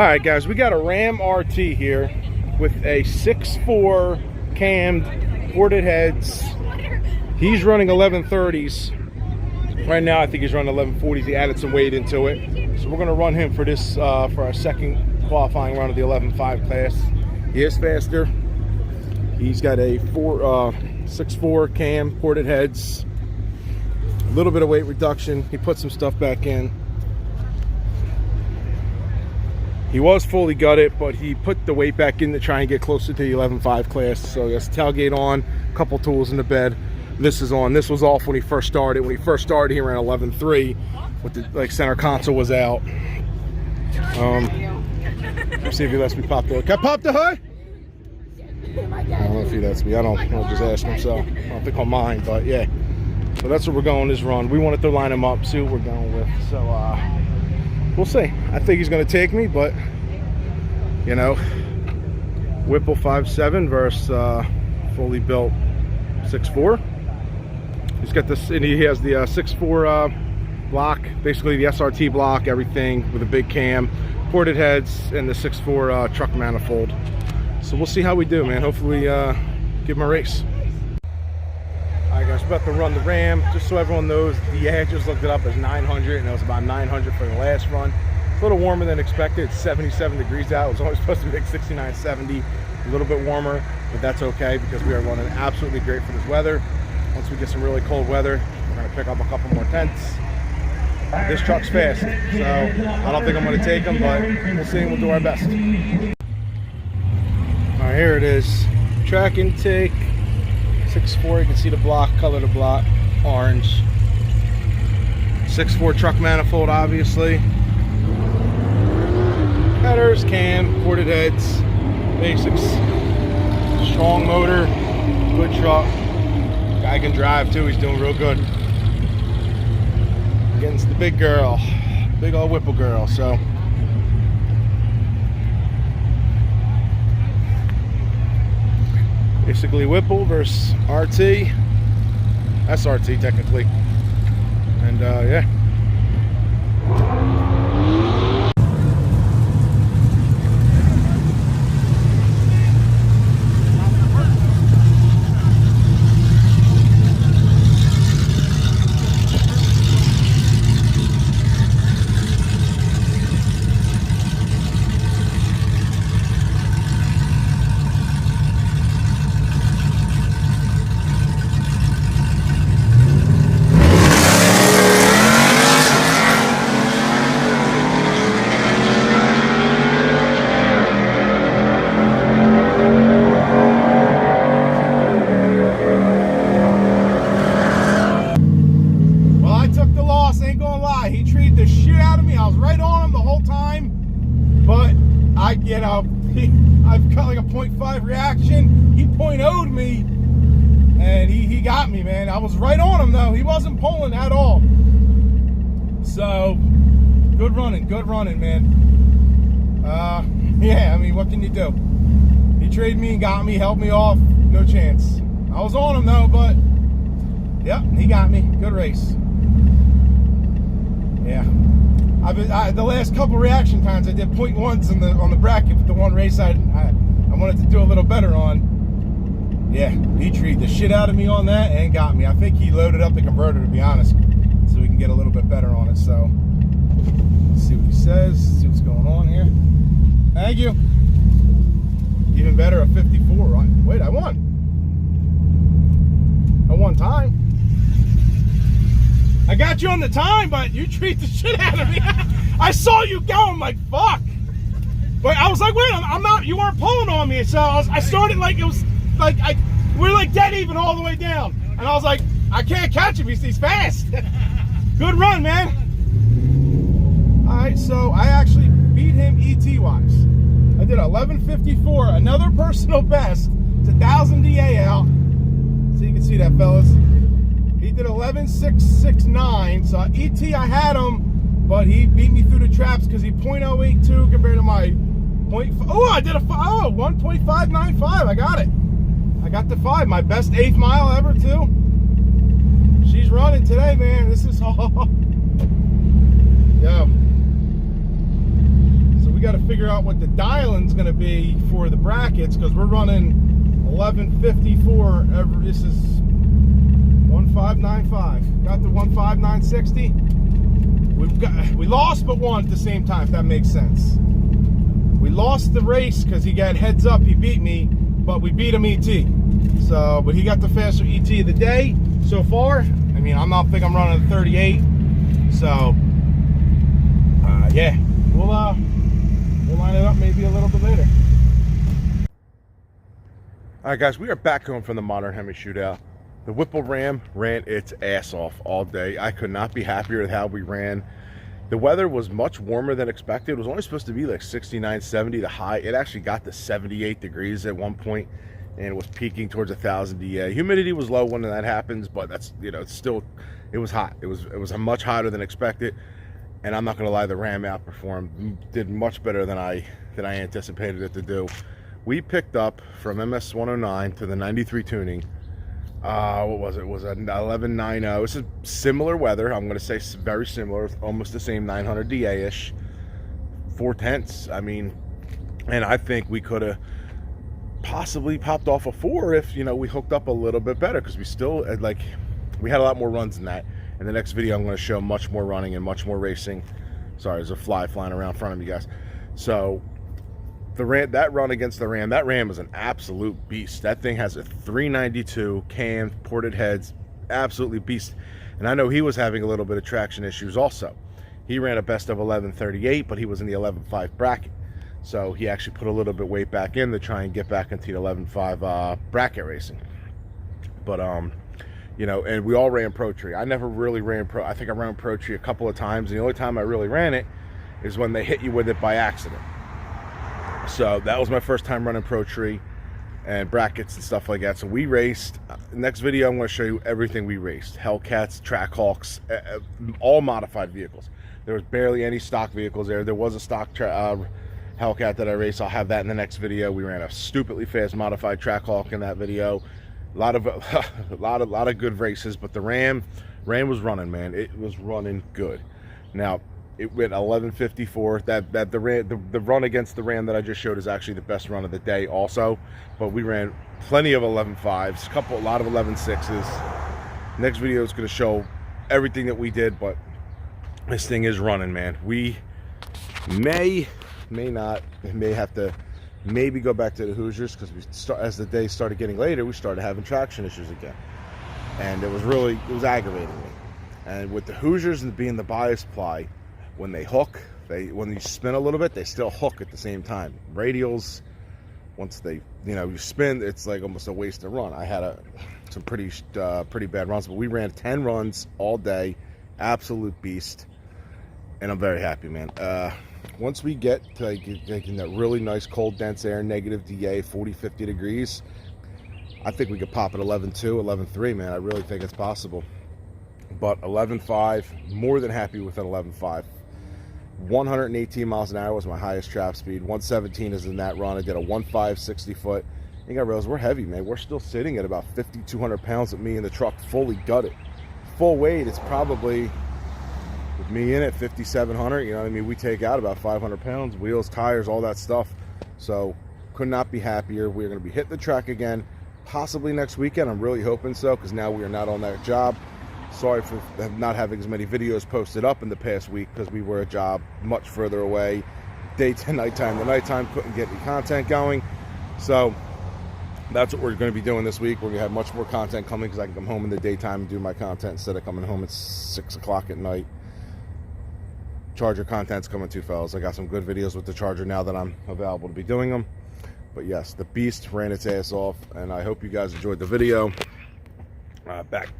All right, guys, we got a Ram RT here with a 6.4 cammed ported heads. He's running 1130s. Right now, I think he's running 1140s. He added some weight into it. So we're going to run him for this, for our second qualifying run of the 11.5 class. He is faster. He's got a 6.4 cam, ported heads. A little bit of weight reduction. He put some stuff back in. He was fully gutted, but he put the weight back in to try and get closer to the 11.5 class. So he has tailgate on, a couple tools in the bed. This is on. This was off when he first started. When he first started, he ran 11.3 with the center console was out. Let's see if he lets me pop the hood. Can I pop the hood? I don't know if he lets me. I don't. I'll just ask him. So I don't think I'll mind. But yeah. So that's where we're going this run. We wanted to line him up, see what we're going with. So we'll see. I think he's going to take me, but you know, Whipple 5.7 versus fully built 6.4. He's got this, and he has the 6.4 block, basically the SRT block, everything with a big cam, ported heads, and the 6.4 truck manifold. So we'll see how we do, man. Hopefully give him a race. Alright guys, we're about to run the Ram. Just so everyone knows, I just looked it up as 900, and it was about 900 for the last run. It's a little warmer than expected. It's 77 degrees out. It was only supposed to be like 69, 70. A little bit warmer, but that's okay because we are running absolutely great for this weather. Once we get some really cold weather, we're going to pick up a couple more tents. This truck's fast, so I don't think I'm going to take them, but we'll see and we'll do our best. Alright, here it is. Track intake. 6.4, you can see the block, color of the block, orange. 6.4 truck manifold, obviously. Headers, cam, ported heads, basics. Strong motor, good truck. Guy can drive too, he's doing real good. Against the big girl, big old Whipple girl, so. Basically Whipple versus RT, SRT technically, and yeah. I've got like a 0.5 reaction. He 0.0'd me, and he got me, man. I was right on him, though. He wasn't pulling at all. So, good running, man. Yeah, I mean, what can you do? He traded me and got me, held me off. No chance. I was on him, though, but, yep, he got me. Good race. Yeah. The last couple reaction times I did 0.1s on the bracket, but the one race I wanted to do a little better on. Yeah, he treated the shit out of me on that and got me. I think he loaded up the converter, to be honest, so we can get a little bit better on it. So let's see what he says, see what's going on here. Thank you. Even better, a 54, right? Wait, I won. I won time. I got you on the time, but you treat the shit out of me. I saw you go, I'm like, fuck. But I was like, wait, I'm not, you weren't pulling on me. So I started like, it was like, we're like dead even all the way down. And I was like, I can't catch him, he's fast. Good run, man. All right, so I actually beat him ET-wise. I did 11:54, another personal best. It's 1,000 DA out. So you can see that, fellas. He did 11.669, so ET I had him, but he beat me through the traps because he 0.082 compared to my I did a 1.595. I got it. I got the 5, my best 8th mile ever too. She's running today, man. This is all. Yo. So we got to figure out out what the dialing's going to be for the brackets, because we're running 1154. This is 1595. Got the 15960. We lost but won at the same time, if that makes sense. We lost the race because he got heads up. He beat me, but we beat him ET. So, but he got the faster ET of the day so far. I mean, I'm not think I'm running a 38. So, yeah, we'll line it up maybe a little bit later. All right, guys, we are back home from the Modern Hemi Shootout. The Whipple Ram ran its ass off all day. I could not be happier with how we ran. The weather was much warmer than expected. It was only supposed to be like 69, 70, the high. It actually got to 78 degrees at one point, and it was peaking towards 1,000 DA. Humidity was low when that happens, but that's, you know, it's still, it was hot. It was much hotter than expected, and I'm not gonna lie, the Ram outperformed, did much better than I anticipated it to do. We picked up from MS 109 to the 93 tuning. What was it? It was an 1190. This is similar weather. I'm going to say very similar, almost the same 900 DA-ish, 4/10. I mean, and I think we could have possibly popped off a 4 if, you know, we hooked up a little bit better, because we still had, like, we had a lot more runs than that. In the next video, I'm going to show much more running and much more racing. Sorry, there's a fly flying around in front of me, guys. So that run against the Ram, that Ram is an absolute beast. That thing has a 392 cam, ported heads, absolutely beast. And I know he was having a little bit of traction issues also. He ran a best of 1138, but he was in the 11.5 bracket. So he actually put a little bit weight back in to try and get back into the 11.5 bracket racing. But you know, and we all ran Pro Tree. I never really ran Pro. I think I ran Pro Tree a couple of times. And the only time I really ran it is when they hit you with it by accident. So that was my first time running Pro Tree and brackets and stuff like that. So we raced. Next video, I'm going to show you everything we raced. Hellcats, Trackhawks, all modified vehicles. There was barely any stock vehicles there. There was a stock Hellcat that I raced. I'll have that in the next video. We ran a stupidly fast modified Trackhawk in that video. A lot of good races, but the Ram was running, man. It was running good. Now, it went 1154. The run against the Ram that I just showed is actually the best run of the day also. But we ran plenty of 11.5s, a lot of 11.6s. Next video is going to show everything that we did, but this thing is running, man. We may have to maybe go back to the Hoosiers, because as the day started getting later, we started having traction issues again, and it was aggravating me. And with the Hoosiers and being the bias ply, when they hook, when you spin a little bit, they still hook at the same time. Radials, once they, you know, you spin, it's like almost a waste to run. I had some pretty bad runs, but we ran 10 runs all day, absolute beast, and I'm very happy, man. Once we get to like in that really nice cold dense air, negative DA, 40-50 degrees, I think we could pop at 11.2, 11.3, man. I really think it's possible. But 11.5, more than happy with an 11.5. 118 miles an hour was my highest trap speed. 117 is in that run. I did a 1.5 60 foot. You gotta realize we're heavy, man. We're still sitting at about 5,200 pounds with me in the truck, fully gutted. Full weight, it's probably, with me in it, 5,700. You know what I mean? We take out about 500 pounds, wheels, tires, all that stuff. So could not be happier. We're going to be hitting the track again, possibly next weekend. I'm really hoping so, because now we are not on that job. Sorry for not having as many videos posted up in the past week, because we were a job much further away. Day to nighttime to nighttime, couldn't get any content going. So that's what we're going to be doing this week. We're going to have much more content coming, because I can come home in the daytime and do my content instead of coming home at 6 o'clock at night. Charger content's coming too, fellas. I got some good videos with the Charger now that I'm available to be doing them. But yes, the beast ran its ass off, and I hope you guys enjoyed the video.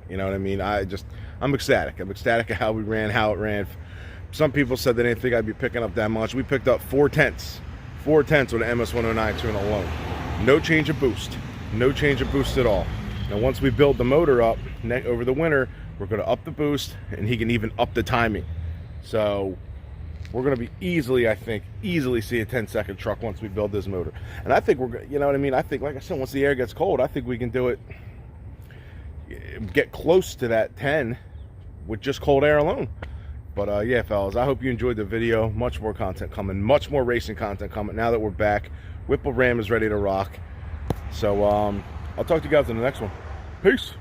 You know what I mean? I'm ecstatic. I'm ecstatic at how we ran, how it ran. Some people said they didn't think I'd be picking up that much. We picked up 4/10 with an MS-109 tune alone. No change of boost. No change of boost at all. Now, once we build the motor up over the winter, we're going to up the boost, and he can even up the timing. So we're going to be easily see a 10-second truck once we build this motor. And I think you know what I mean? I think, like I said, once the air gets cold, I think we can do it, get close to that 10 with just cold air alone. But yeah, fellas, I hope you enjoyed the video. Much more content coming, much more racing content coming now that we're back. Whipple Ram is ready to rock. So I'll talk to you guys in the next one. Peace.